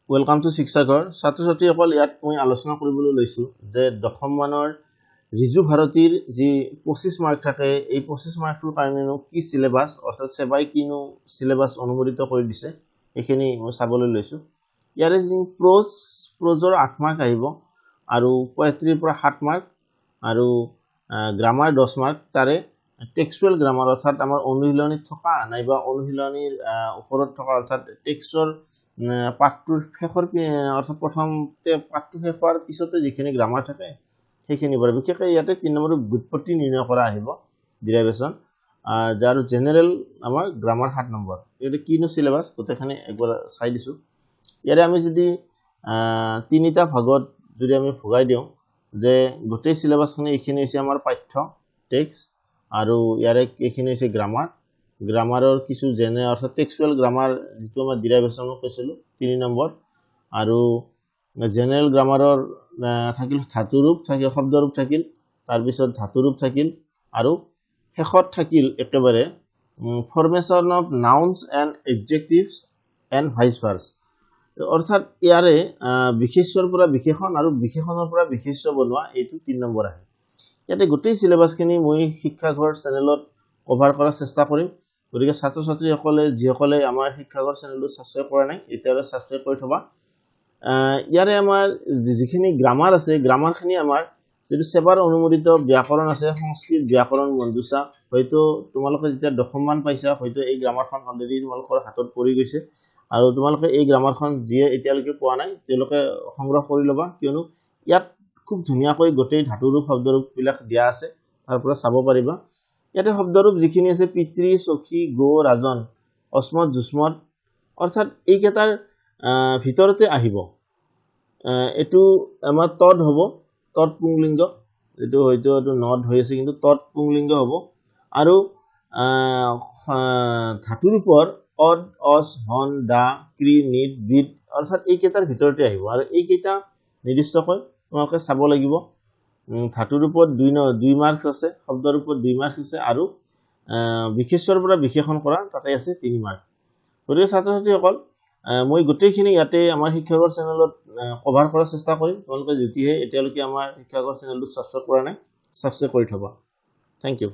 welcome to শিক্ষাঘৰ ছাত্ৰ ছাত্ৰীসকল ইয়াত মই আলোচনা কৰিবলৈ লৈছো যে দশম মানৰ ৰিজু ভাৰতীৰ যি 25 মাৰ্ক থাকে এই 25 মাৰ্কটোৰ কাৰণেনো কি সিলেবাস অৰ্থাৎ সেবাই কিনো সিলেবাস অনুমোদিত কৰি দিছে এইখিনি মই চাবলৈ লৈছো ইয়াৰে যি প্ৰজৰ 8 মাৰ্ক আহিব আৰু পোয়েট্ৰিৰ পৰা 7 মাৰ্ক আৰু গ্ৰামাৰ 10 মাৰ্ক তাৰে টেক্সচুৱেল গ্ৰামাৰ অৰ্থাৎ আমাৰ অনুশীলনীত থকা নাইবা অনুশীলনীৰ ওপৰত থকা অৰ্থাৎ টেক্সটৰ পাঠটোৰ শেষৰ অৰ্থাৎ প্ৰথমতে পাঠটো শেষ হোৱাৰ পিছতে যিখিনি গ্ৰামাৰ থাকে সেইখিনি বাৰু বিশেষকৈ ইয়াতে 3 নম্বৰ ব্যুৎপত্তি নিৰ্ণয় কৰা আহিব ডেৰিভেশ্যন যাৰ জেনাৰেল আমাৰ গ্ৰামাৰ 7 নম্বৰ এটা কিনো সিলেবাস গোটেইখিনি একবাৰ চাই দিছো ইয়াৰে আমি যদি তিনিটা ভাগত যদি আমি ভগাই দিওঁ যে গোটেই সিলেবাসখিনি এইখিনি হৈছে আমাৰ পাঠ্য টেক্সট আৰু ইয়াৰে এইখিনি হৈছে গ্ৰামাৰৰ কিছু জেনে অৰ্থাৎ টেক্সচুৱেল গ্ৰামাৰ যিটো আমাৰ ডেৰিভেশ্যন কৈছিলো 3 নম্বৰ আৰু জেনাৰেল গ্ৰামাৰৰ থাকিল ধাতুৰূপ থাকিল শব্দৰূপ থাকিল তাৰ পিছত ধাতুৰূপ থাকিল আৰু শেষত থাকিল একেবাৰে formation of nouns and adjectives and vice versa অৰ্থাৎ ইয়াৰে বিশেষ্যৰ পৰা বিশেষণ আৰু বিশেষণৰ পৰা বিশেষ্য বনোৱা এইটো 3 নম্বৰ আহে ইয়াতে গোটেই সিলেবাসখিনি মই শিক্ষাঘৰ চেনেলত কভাৰ কৰাৰ চেষ্টা কৰিম গতিকে ছাত্ৰ ছাত্ৰীসকলে যিসকলে আমাৰ শিক্ষাঘৰ চেনেলটো সাবস্ক্ৰাইব কৰা নাই এতিয়ালৈ সাবস্ক্ৰাইব কৰি থবা ইয়াৰে আমাৰ যিখিনি গ্ৰামাৰ আছে গ্ৰামাৰখিনি আমাৰ যেটো সেবাৰ অনুমোদিত ব্যাকৰণ আছে সংস্কৃত ব্যাকৰণ মন্দুসা হয়তো তোমালোকে যেতিয়া দশমমান পাইছা হয়তো এই গ্ৰামাৰখন অলৰেডি তোমালোকৰ হাতত পৰি গৈছে আৰু তোমালোকে এই গ্ৰামাৰখন যিয়ে এতিয়ালৈকে পোৱা নাই তেওঁলোকে সংগ্ৰহ কৰি লবা কিয়নো ইয়াত খুব ধুনীয়াকৈ গোটেই ধাতুৰূপ শব্দৰূপ বিলাক দিয়া আছে তাৰ পৰা চাব পাৰিবা ইয়াতে শব্দৰূপ যিখিনি আছে পিতৃ সখী গো ৰাজন অস্মত জুস্মত অৰ্থাৎ এই কেটাৰ ভিতৰতে আহিব এটো আমাৰ তদ হ'ব তদ পুংলিংগ এটো হয়তো এটো নদ হৈ আছে কিন্তু তদ পুংলিংগ হ'ব আৰু ধাতুৰূপৰ অদ অস হন দা ক্ৰি নিদ বিদ অৰ্থাৎ এই কেটাৰ ভিতৰতে আহিব আৰু এই কেটা নিৰ্দিষ্টকৈ তোমালোকে চাব লাগিব ধাতুৰূপত 2 মাৰ্কস আছে শব্দৰূপত 2 মাৰ্কস আছে আৰু বিশেষ্যৰ পৰা বিশেষণ কৰা তাতে আছে 3 মাৰ্ক গতিকে ছাত্ৰ ছাত্ৰীসকল মই গোটেইখিনি ইয়াতে আমাৰ শিক্ষাঘৰ চেনেলত কভাৰ কৰাৰ চেষ্টা কৰিম তোমালোকে যদিহে এতিয়ালৈকে আমাৰ শিক্ষাঘৰ চেনেলটো সাবস্ক্ৰাইব কৰা নাই সাবস্ক্ৰাইব কৰি থবা থ্যাংক ইউ